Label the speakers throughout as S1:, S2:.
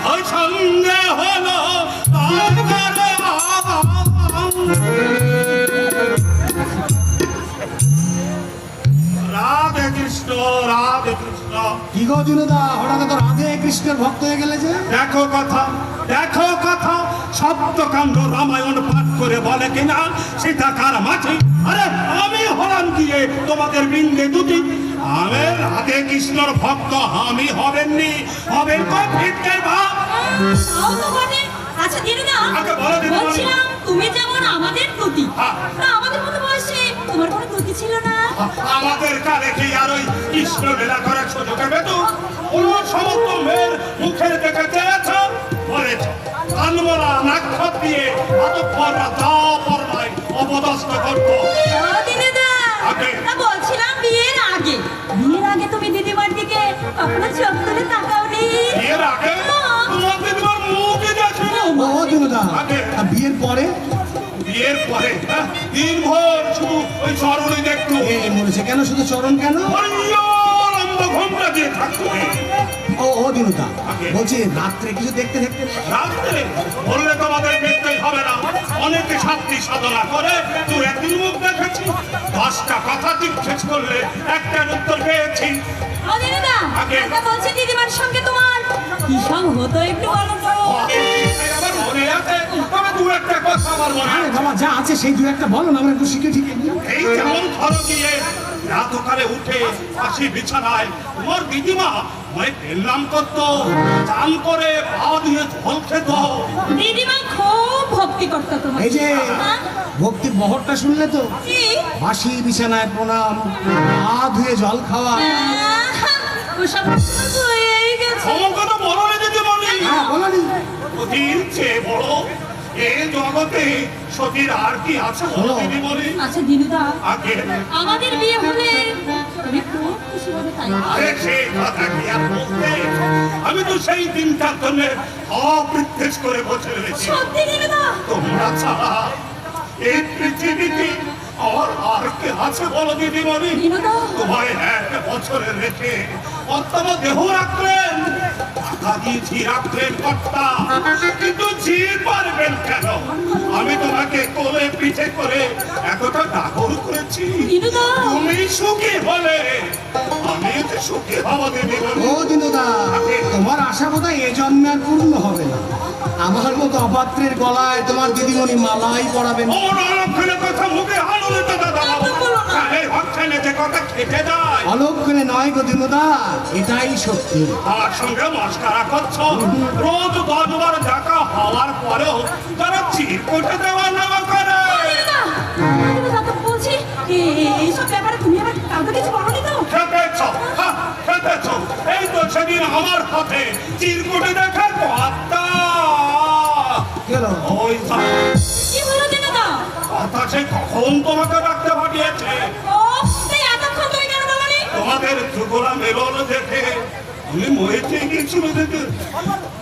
S1: ওই সঙ্গে হলো রাধে কৃষ্ণ রাধে কৃষ্ণ।
S2: কি গো দিনুদা, হঠাৎ তো রাধে কৃষ্ণের ভক্ত হয়ে গেলে যে?
S1: দেখো কথা সপ্তকাণ্ড রামায়ণ পাঠ করে বলে কিনা সীতাকার মাঝে, আরে আমি হলাম গিয়ে তোমাদের বৃন্দে দুটি। আমি রাধে কৃষ্ণর ভক্ত আমি হবেননি, হবেন কো ভিক্ষের ভাব।
S3: তাও তো বটে। আচ্ছা দিনুদা,
S1: আগে বলো দিনুমণি।
S3: বলছিলাম তুমি যেমন আমাদের প্রতি,
S1: হ্যাঁ।
S3: তা আমাদের মতো বয়সে তোমার কোনো প্রতি ছিল না?
S1: আমাদের কালে কি আর ওই কৃষ্ণ লীলা করার সুযোগ পেতো? কোন সমস্ত মেয়ের মুখের দেখে চেয়েছ বলেছ কানমলা নাক্ষত দিয়ে অতঃপররা যা পরনায় অপদস্থ করতো।
S3: ও দিনুদা,
S1: আগে।
S3: তা বলছিলাম বিয়ের আগে তুমি দিদিমার দিকে কখনো চোখ তুলে তাকাওনি?
S1: বিয়ের আগে তোমার দিদিমার মুখই দেখেছিল।
S2: ও দিনুদা,
S1: আগে।
S2: আর বিয়ের পরে?
S1: বিয়ের পরে দিনভর শুধু ওই চরণই দেখতো।
S2: এ মরেছে কেন, শুধু চরণ কেন?
S1: লম্ব ঘোমটা দিয়ে থাকতো।
S2: ও দিনুদা, বলছি রাত্রে কিছু দেখতে দেখতে?
S1: রাত্রে বললে তোমাদের দেখতেই হবে না, অনেকে শান্তি সাধনা করে তুই একদিন মুখ দেখেছি। 10টা কথা জিজ্ঞেস করলে একটার উত্তর পেয়েছি।
S3: ও দিনুদা,
S1: আগে।
S3: তা বলছি দিদিমার সঙ্গে তোমার কি সব হতো একটু বলো তো?
S1: আমার মনে আছে, তবে দু একটা কথা আমার মনে
S2: আরে
S1: আছে।
S2: বাবা, যা আছে সেই দু একটা বলো না, আমরা একটু শিখে ঠিক।
S1: এই যেমন ধরো গিয়ে রাতকালে উঠে আসি বিছানায়, তোমার দিদিমা আমায় পেলাম করতো, চান করে পা দিয়ে জল খেত।
S3: দিদিমা খুব ভক্তি করতো তোমার।
S2: এই যে
S3: হ্যাঁ?
S2: ভক্তির বহরটা শুনলে তো?
S3: কি?
S2: বাসি বিছানায় প্রণাম, পা ধুয়ে জল খাওয়া।
S3: ওসব তো হয়েই গেছে।
S1: আমার কথা বলো না দিদিমণি।
S2: হ্যাঁ বলি।
S1: সতীর চেয়ে বড় এই জগতে সতীর আর কি আছে বলো দিদিমণি?
S3: আচ্ছা দিনুদা,
S1: আগে
S3: আমাদের বিয়ে হলে তুমি খুব খুশি হবে তাই না?
S1: আরে সেই কথা কি আর বলতে? আমি তো সেই দিনটার জন্য অপ্রত্যাশ করে বসে রয়েছি।
S3: সত্যি দিনুদা?
S1: তোমরা ছাড়া এই পৃথিবীতে আর আর কে আছে বলো দিদিমণি?
S3: দিনুদা,
S1: তোমায় 1 বছরে রেখে অন্তত দেহ রাখলেন, টাকা দিয়ে ঝি রাখলেন কর্তা, কিন্তু ঝি পারবেন কেন? আমি তোমাকে কোলে পিঠে করে এতটা ডাগর করেছি।
S3: দিনুদা,
S1: তুমি সুখী হলে আমি যে সুখী হব দিদিমণি।
S2: ও দিনুদা, তোমার আশা বোধহয় এ জন্মে আর পূর্ণ হবে না। আমার মতো অপাত্রের গলায় তোমার দিদিমণি মালাই পরাবেন।
S1: অলক্ষণের কথা মুখে আনলে তো দাদা বাবু, কালে ভক্ষণে যে কথা খেতে যায়।
S2: অলক্ষণে নয় গো দিনুদা, এটাই সত্যি।
S1: আমার সঙ্গে মস্কারা করছো, রোজ 10 বার দেখা হওয়ার পরেও তারা চিরকুটে দেওয়া নেওয়া করে।
S3: দিনুদা, দিনুদা তো বলছি এইসব ব্যাপারে তুমি আবার কাউকে কিছু বলোনি তো?
S1: খেতেছো, খেতেছো, এই তো সেদিন আমার হাতে চিরকুটে দেখা কথা।
S2: গেল
S1: ওই
S3: কি হলো দিনুদা?
S1: কথা সে কখন তোমাকে ডাকতে পাঠিয়েছে?
S3: ও, এই এতক্ষণ তুমি কেন বলোনি?
S1: তোমাদের যুগলা মেলন দেখে আমি মরেতে গিয়েছিল দেখে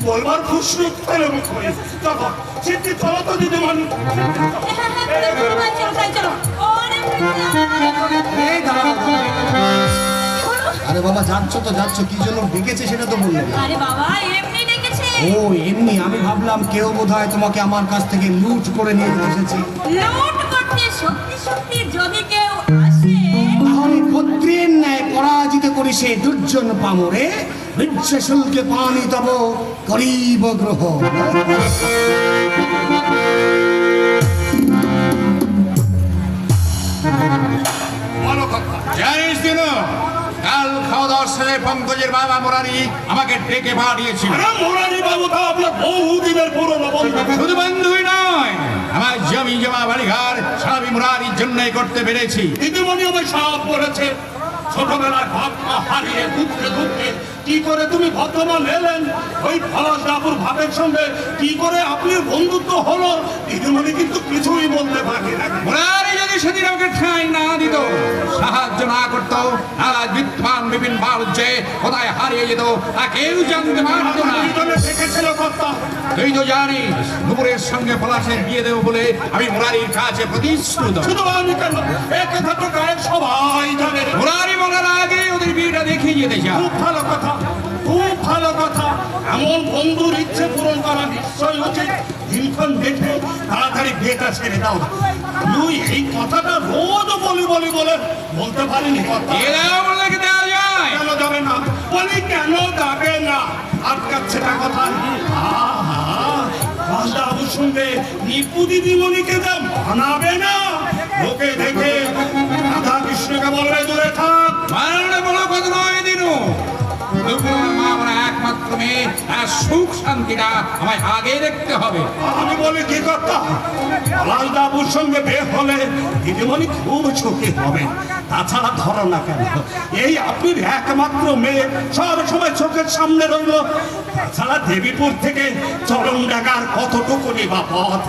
S1: বলবার খুশি ফেলে মুখ হয়ে। চলো চিঠি চলো তো দিদিমণি।
S3: হ্যাঁ, চলো তাই চলো।
S2: এই দাঁড়াও, দাঁড়াও।
S3: কি হলো?
S2: আরে বাবা, যাচ্ছ তো যাচ্ছ, কি জন্য ডেকেছে সেটা তো বললে না।
S3: আরে বাবা, এমনি ডেকেছে।
S2: ও এমনি? আমি ভাবলাম কেউ বোধহয় তোমাকে আমার কাছ থেকে লুট করে নিয়ে যেতে এসেছে।
S3: লুট করতে সত্যি সত্যি যদি কেউ আসে,
S2: তাহলে ক্ষত্রিয়ের ন্যায় পরাজিত করি সে দুর্জন পামরে, বৃক্ষশুল্কে পানি তব করিব গ্রহ।
S1: বলো কথা।
S4: জানিস দিনু, কাল খাওয়া দাওয়ার শেষে পঙ্কজের বাবা মোরারি আমাকে ডেকে পাঠিয়েছিল।
S1: আরে মুরারি বাবু তো আপনার বহুদিনের পুরনো বন্ধু।
S4: শুধু বন্ধুই নয়, আমার জমি জমা বাড়িঘর সবই মুরারির জন্যই করতে পেরেছি।
S1: দিদিমণি আমায় সব বলেছে। ছোটবেলায় ভাব হারিয়ে দুঃখে দুঃখে কি করে তুমি বর্তমান এলেন, ওই ফলাশাপুর ভাবের সঙ্গে কি করে আপনি বন্ধুত্ব হলো, দিদিমণি কিন্তু কিছুই বলতে পারি না।
S4: মুরারি যদি সেদিন আমাকে ঠাঁই না দিত, সাহায্য না করত, আজ বিদ্বান বিপিন বালুজ্জে কোথায় হারিয়ে যেত তা কেউ জানতে পারত না।
S1: দেখেছিল কর্তা,
S4: তুই তো জানিস নুপুরের সঙ্গে পলাশের বিয়ে দেবো বলে আমি মুরারির কাছে প্রতিশ্রুত।
S1: শুধু আমি কেন, এ কথা তো গায়ের সবাই জানে।
S4: মুরারি বলার আগে ওদের বিয়েটা দেখে যেতে চাও।
S1: খুব ভালো কথা, খুব ভালো কথা। এমন বন্ধুর ইচ্ছে পূরণ করা নিশ্চয় উচিত। দিনক্ষণ দেখে তাড়াতাড়ি বিয়েটা ছেড়ে দাও। তুই এই কথাটা রোজ বলি বলে বলতে পারিনি কথা।
S4: এরাও বলে কি দেওয়া যায়?
S1: কেন যাবে না? বলি কেন যাবে না? আটকাচ্ছে না কথা। বাবু শুনবে নিপু দিদিমণিকে যা মানাবে না, লোকে দেখে রাধা কৃষ্ণকে বলবে দূরে থাক।
S4: মারণে বলো কথা নয় দিনু। দুপুর মা আমার একমাত্র মেয়ে, আর সুখ শান্তিটা আমায় আগে দেখতে হবে।
S1: আমি বলি কি কথা, বাবুর সঙ্গে বের হলে দিদিমণি খুব সুখী হবে। তাছাড়া ধরো না কেন, এই আপনি একমাত্র মেয়ে, সব সময় চোখের সামনে রইল। তাছাড়া দেবীপুর থেকে চরম ডাকার কতটুকুনি বা পথ।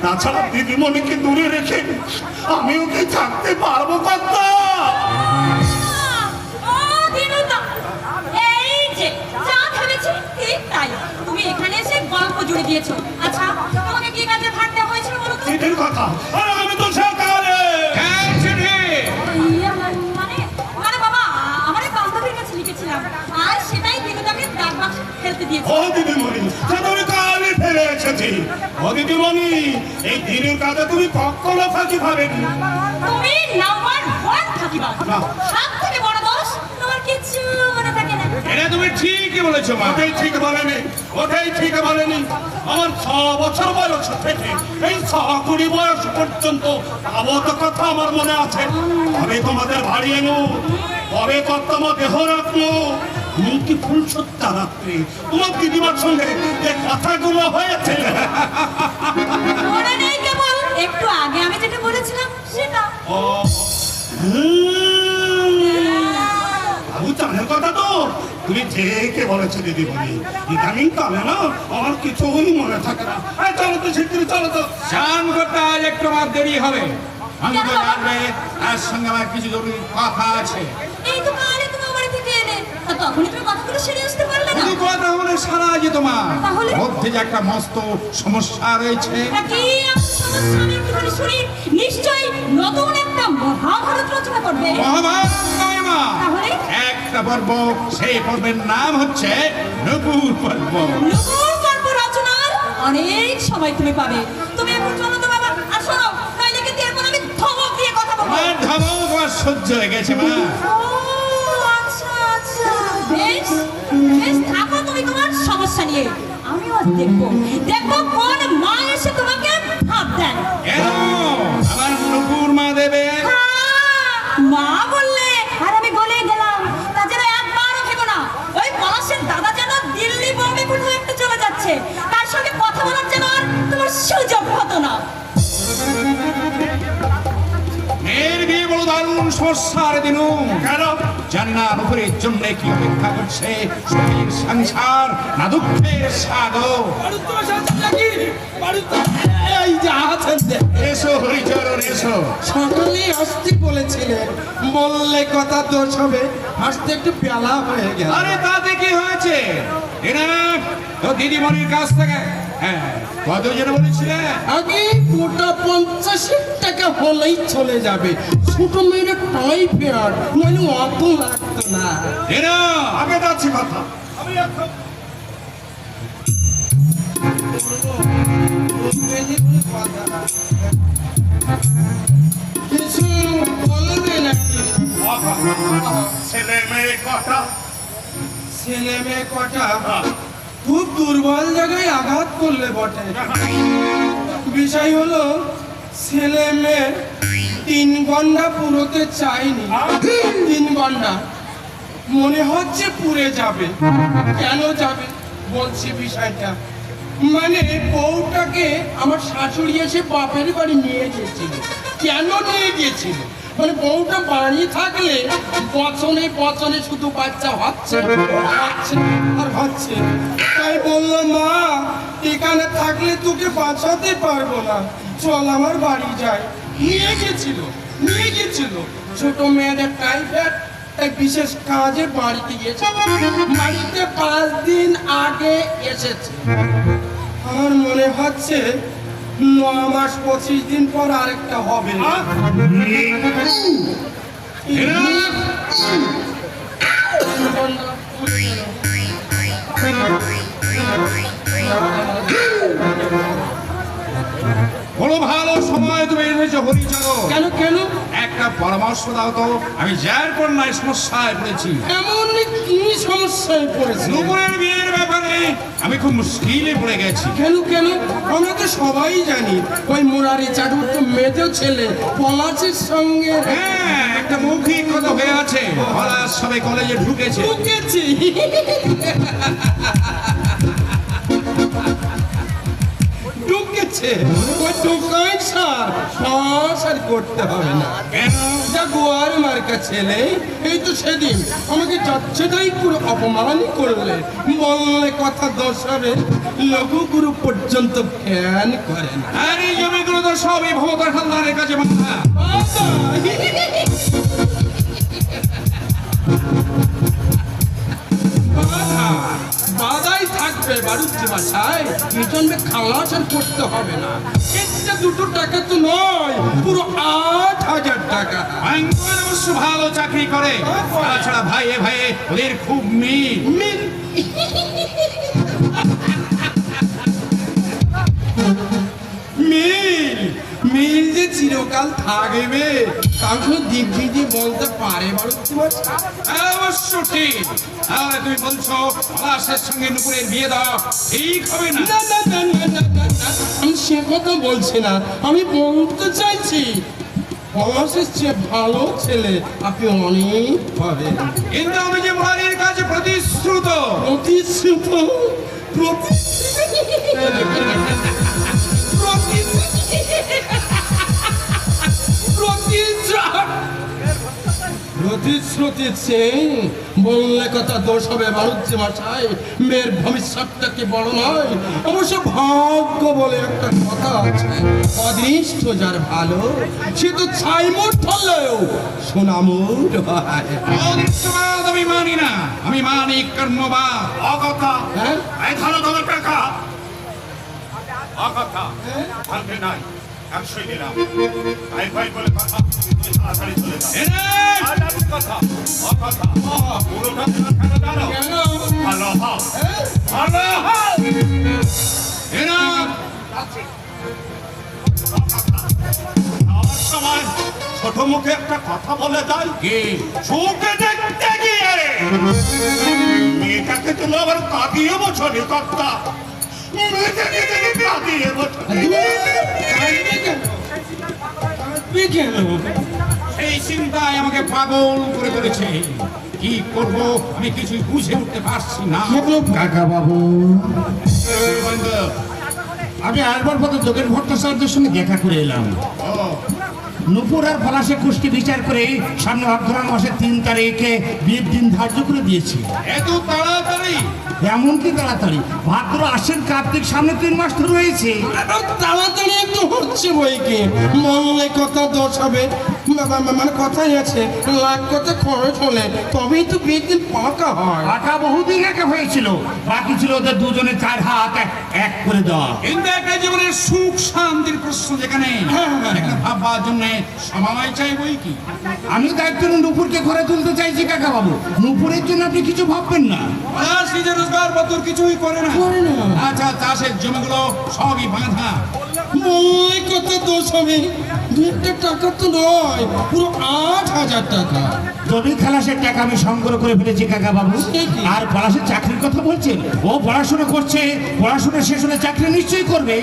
S1: তাছাড়া দিদিমণিকে দূরে রেখে আমিও কি থাকতে পারবো কথা?
S3: ও দিনুদা, এই যে যা ভেবেছি ঠিক তাই। তুমি এখানে এসে গল্প জুড়ে দিয়েছো। আচ্ছা, তোমাকে কি কাজে ভাগ দেওয়া হয়েছিল বলো তো?
S1: চিঠির কথা, আরে আমি তো সকালে
S4: হ্যাঁ, চিঠি।
S3: মানে বাবা, আমার এক বান্ধবীর কাছে লিখেছিলাম, আর সেটাই দিনুদাকে ডাক বাক্সে ফেলতে দিয়েছে।
S1: ও দিদিমণি, সে তুমি কালই ফেলে এসেছি। ও দিদিমণি, এই দিনের কাজে তুমি কখনো ফাঁকি পাবেনি।
S3: তুমি নাম্বার 1 থাকিবাজ।
S1: না।
S3: সব থেকে বড় দোষ তোমার কিচ্ছু মনে থাকে না।
S4: এটা তুমি ঠিকই বলেছো মা।
S1: ওটাই ঠিক বলেনি, ওটাই ঠিক বলেনি। আমার 6 বছর বয়স থেকে এই 6-20 বয়স পর্যন্ত আবত কথা আমার মনে আছে। তবে তোমাদের বাড়ি এনো, তবে কর্তম দেহ রাখলো, কি ফুল সত্তা রাত্রি তোমার দিদিমার সঙ্গে যে কথাগুলো হয়েছে।
S3: মনে নেই কেবল একটু আগে আমি যেটা বলেছিলাম সেটা।
S1: ও, বাবু চানের কথা তো তুমি ঠিকই বলেছো দিদিমণি। ইদানিং কালে না আমার কিছুই মনে থাকে না। চলো তো শিগগিরি, চলো তো।
S4: স্নান করতে আজ একটু আমার দেরি হবে। আমি তো জানবে তার সঙ্গে আমার কিছু জরুরি কথা আছে।
S3: এই তো কালে তুমি আমার বাড়ি থেকে এলে, আর তখনই তুমি কথাগুলো সেরে আসতে পারলে না।
S4: শুধু কথা হলে সারা যে তোমার
S3: তাহলে?
S4: মধ্যে যে একটা মস্ত সমস্যা রয়েছে।
S3: কি এমন সমস্যা আমি একটুখানি শুনি? নিশ্চয়ই নতুন একটা মহাভারত রচনা করবে।
S4: মহাভারত নয় মা,
S3: তাহলে?
S4: একটা পর্ব, সেই পর্বের নাম হচ্ছে নকুর পর্ব।
S3: নতুন গল্প রচনার অনেক সময় তুমি পাবে। তুমি এখন চলো তো বাবা, আর শোনো, নইলে কিন্তু এরপর আমি ধমক দিয়ে কথা বলবো।
S4: আমার ধমক আমার সহ্য হয়ে গেছে মা।
S3: ও আচ্ছা আচ্ছা, বেশ বেশ, থাকো তুমি তোমার সমস্যা নিয়ে। আমিও আজ দেখবো কোন মা এসে তোমাকে ভাব দেন।
S4: কেন আমার নকুর মা দেবে?
S3: মা বললে আর আমি গলে গেলাম। তা যেন একবারও ভেবো না ওই পলাশের দাদা যেন দিল্লি বোম্বে কোথাও একটা চলে যাচ্ছে, তার সঙ্গে কথা বলার যেন আর তোমার সুযোগ হতো না।
S4: মেয়ের বিয়ে বড় দারুণ সমস্যা রে দিনু।
S1: কেন?
S4: জানি না নকুরের জন্য কি অপেক্ষা করছে, সুখের সংসার না দুঃখের সাগর।
S5: এই যে আছেন যে,
S4: এসো হরিচরণ এসো।
S5: সকালেই আসতে বলেছিলেন, বললে কথা দোষ হবে, আসতে একটু বেলা হয়ে গেল।
S4: আরে তাতে কি হয়েছে? এরা তো দিদিমণির কাছ থেকে হ্যাঁ কত যেন বলেছিলে?
S5: আগে গোটা 50 টাকা হলেই চলে যাবে, ছোট মেয়ের টাইফয়েড মানে অত লাগতো না।
S4: এরা
S1: আগে যাচ্ছি কথা। আমি এখন
S5: কিছু বলবে নাকি?
S1: ছেলে মেয়ে কথা।
S5: ছেলে মেয়ে কটা খুব দুর্বল জায়গায় আঘাত করলে বটে। বিষয় হলো ছেলে মেয়ে 3 ঘন্টা পুরোতে চাইনি, 3 ঘন্টা মনে হচ্ছে পুড়ে যাবে। কেন যাবে বলছি বিষয়টা। মানে বউটাকে আমার শাশুড়ি এসে বাপের বাড়ি নিয়ে গেছিল। কেন নিয়ে গেছিল? মানে বউটা বাড়ি থাকলে বচনে বচনে শুধু বাচ্চা হচ্ছে হচ্ছে আর হচ্ছে। তাই বললাম, মা এখানে থাকলে তোকে বাঁচাতে পারবো না, চল আমার বাড়ি যাই। নিয়ে গেছিল ছোট মেয়েদের টাইফয়েড, তাই বিশেষ কাজে বাড়িতে গিয়েছে। বাড়িতে 5 দিন আগে এসেছে। আমার মনে হচ্ছে 9 মাস 25 দিন পর আরেকটা হবে।
S4: বড় ভালো সময় তুমি এসেছো হরিচরণ।
S5: কেন কেন
S4: একটা পরামর্শ দাও তো, আমি যার কন্যায় সমস্যায় পড়েছি।
S5: এমন কি সমস্যায় পড়েছে?
S4: নুপুরের বিয়ের ব্যাপারে আমি খুব মুশকিলে পড়ে গেছি।
S5: কেন কেন আমরা তো সবাই জানি ওই মুরারি চাটুর তো মেজো ছেলে পলাশের সঙ্গে
S4: হ্যাঁ, একটা মৌখিক কথা হয়ে আছে, পলাশ সবে কলেজে ঢুকেছে।
S5: ঢুকেছি। ঢুকেছে ওই ঢুকাই সার করতে হবে না।
S4: কেন?
S5: যা গোয়ার মার্কা ছেলে, এই তো সেদিন আমাকে যাচ্ছে তাই পুরো অপমান করলে, বললে কথা দোষ হবে, লঘু গুরু পর্যন্ত জ্ঞান করে না।
S4: আর এই জমিগুলো তো সবই ভবতার হালদারের কাছে বাঁধা।
S5: বাধাই থাকবে বাড়িতে বাসায়, এই জন্য খালাসার করতে হবে না। একটা দুটো টাকা তো নয়, পুরো ৮,০০০ টাকা।
S4: ভয়ঙ্কর অবশ্য ভালো চাকরি করে, তাছাড়া ভাইয়ে ভাইয়ে ওদের খুব মিল।
S5: মিল মিল মিল যে চিরকাল থাকবে কাউকে দিব্যি দিয়ে বলতে পারে বাড়িতে বাসা।
S4: অবশ্য ঠিক। তাহলে তুমি বলছো পলাশের সঙ্গে নুপুরের বিয়ে দাও ঠিক হবে না?
S5: না না না না না না না, আমি সে কথা বলছি না, আমি বলতে চাইছি পলাশের চেয়ে ভালো ছেলে আপনি অনেক পাবেন।
S4: কিন্তু আমি যে মুরারির কাছে প্রতিশ্রুত।
S5: প্রতিশ্রুত প্রতিশ্রুতি চেয়ে বললে কথা দোষ হবে বাড়ুজ্জে মশাই, মেয়ের ভবিষ্যৎটা কি বড় নয়? অবশ্য ভাগ্য বলে একটা কথা আছে, অদৃষ্ট যার ভালো সে তো ছাইমুট হলেও সোনামুট হয়।
S4: অদৃষ্টবাদ আমি মানি না, আমি মানি কর্মবাদ।
S1: অকথা
S5: হ্যাঁ?
S1: এই ধরো তোমার টাকা অকথা থাকবে নাই, একশোই দিলাম। ভাই ভাই বলে কথা, তুমি তাড়াতাড়ি চলে যাও।
S4: এনে
S1: আর আমি কথা অকথা পুরোটা দিলাম কেন জানো?
S5: কেন?
S1: ভালো হও, ভালো হও।
S4: এনা
S1: যাওয়ার সময় ছোট মুখে একটা কথা বলে যায়,
S4: কে?
S1: চোখে দেখতে গিয়ে মেয়েটাকে তুমি আবার কাঁদিয়ে বছরে কর্তা, মেয়েটাকে তুমি কাঁদিয়ে বছরে।
S5: কেন?
S4: এই চিন্তায় আমাকে পাগল করে তুলেছে। কি করব আমি কিছুই বুঝে উঠতে পারছি না।
S2: কাকা বাবু,
S4: বন্ধু,
S2: আমি আসবার পথে যোগেন ভট্টাচার্যের সঙ্গে দেখা করে এলাম। নুপুর আর পলাশে কুষ্টি বিচার করে সামনে অগ্রহণ মাসের ৩ তারিখে বিয়ের দিন ধার্য করে দিয়েছি।
S4: এত তাড়াতাড়ি?
S2: এমন কি তাড়াতাড়ি? ভাদ্র আশ্বিন কার্তিক সামনে 3 মাস তো রয়েছে।
S5: তাড়াতাড়ি একটু হচ্ছে বই কি, মনে কথা দোষ হবে, মানে কথাই আছে লাখ কথা খরচ হলে তবেই তো বিয়ের দিন পাকা হয়।
S2: পাকা বহুদিন একা হয়েছিল, বাকি ছিল ওদের দুজনে 4 হাত এক করে দেওয়া।
S4: কিন্তু একটা জীবনের সুখ শান্তির প্রশ্ন যেখানে একটা ভাববার জন্য সময় চাই বই কি।
S2: আমি দায়িত্ব নিয়ে নুপুরকে ঘরে তুলতে চাইছি কাকা বাবু। নুপুরের জন্য আপনি কিছু ভাববেন না।
S4: পলাশ নিজের রোজগার পত্র কিছুই করে না। আচ্ছা, চাষের জমিগুলো সবই বাঁধা।
S5: মনে কথা দোষ হবে, 2 টাকা তো নয়, পুরো 8,০০০ টাকা।
S2: জমি খালাসের টাকা আমি সংগ্রহ করে ফেলেছি কাকা বাবু। আর পলাশের চাকরির কথা বলছেন, ও পড়াশোনা করছে, পড়াশোনা শেষ হলে চাকরি নিশ্চয়ই করবে।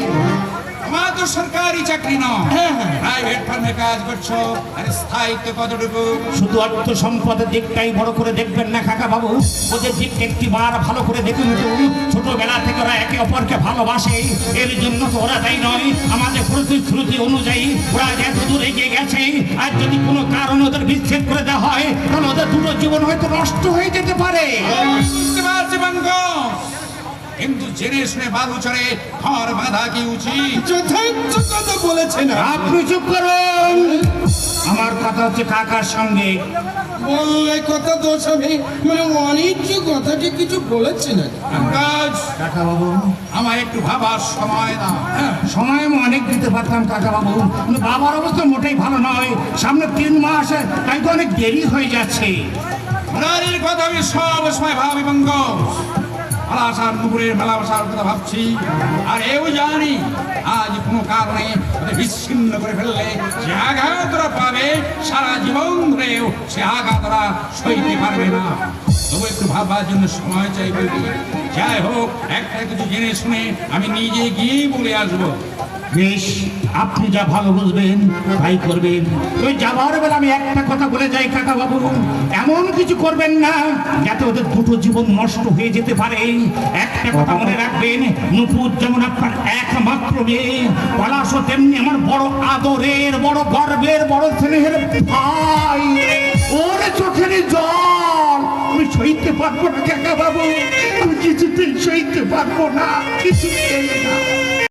S4: আমার তো সরকারি চাকরি নয়,
S5: হ্যাঁ, হ্যাঁ।
S4: প্রাইভেট ফার্মে কাজ করছো। আর স্থায়িত্ব কতটুকু?
S2: শুধু অর্থ সম্পদের দিকটাই বড় করে দেখবেন না কাকা বাবু, ওদের দিকটা একটিবার ভালো করে দেখুন তো। ছোটবেলা থেকে ওরা একে অপরকে ভালোবাসে, এর জন্য তো ওরা তাই নয়, আমাদের প্রতিশ্রুতি অনুযায়ী ওরা এত দূর এগিয়ে গেছে। আর যদি কোনো কারণে ওদের বিচ্ছেদ করে দেওয়া হয়, তাহলে ওদের দুটো জীবন হয়তো নষ্ট হয়ে যেতে পারে।
S4: বুঝতে পারছি বাঙ্গ, কিন্তু জেনে শুনে বালু চড়ে ঘর বাঁধা কি উচিত?
S5: যথার্থ কথা বলেছেন
S2: আপনি চুপ করুন। আমার কথা হচ্ছে কাকার সঙ্গে।
S5: বললে কথা দোষ হবে, মানে অনিচ্ছ কথাটি কিছু বলেছে না।
S4: কাজ
S2: কাকা বাবু,
S4: আমার একটু ভাবার সময় দাও।
S2: সময় আমি অনেক দিতে পারতাম কাকা বাবু, কিন্তু বাবার অবস্থা মোটেই ভালো নয়। সামনে 3 মাস, তাই তো অনেক দেরি হয়ে যাচ্ছে।
S4: মুরারির কথা আমি সব সময় ভাবি বাঙ্গ। আসার দুপুরের মেলা বসার কথা ভাবছি। আর এও জানি আজ কোনো কারণে ওদের বিচ্ছিন্ন করে ফেললে যে আঘাত ওরা পাবে সারা জীবন ধরেও সে আঘাত ওরা সইতে পারবে না। তবু একটু ভাববার জন্য সময় চাই বলবি। যাই হোক, একটা কিছু জেনে শুনে আমি নিজে গিয়ে বলে আসবো।
S2: বেশ, আপনি যা ভালো বুঝবেন তাই করবেন। ওই যাবার বেলা আমি একটা কথা বলে যাই কাকা বাবু, এমন কিছু করবেন না যাতে ওদের দুটো জীবন নষ্ট হয়ে যেতে পারে। একটা কথা মনে রাখবেন, নুপুর যেমন আপনার একমাত্র মেয়ে, পলাশও তেমনি আমার বড় আদরের, বড় গর্বের, বড় স্নেহের ভাই। ওর চোখের জল আমি সইতে পারবো না কাকা বাবু, আমি কিছুতেই সইতে পারবো না, কিছুতেই না।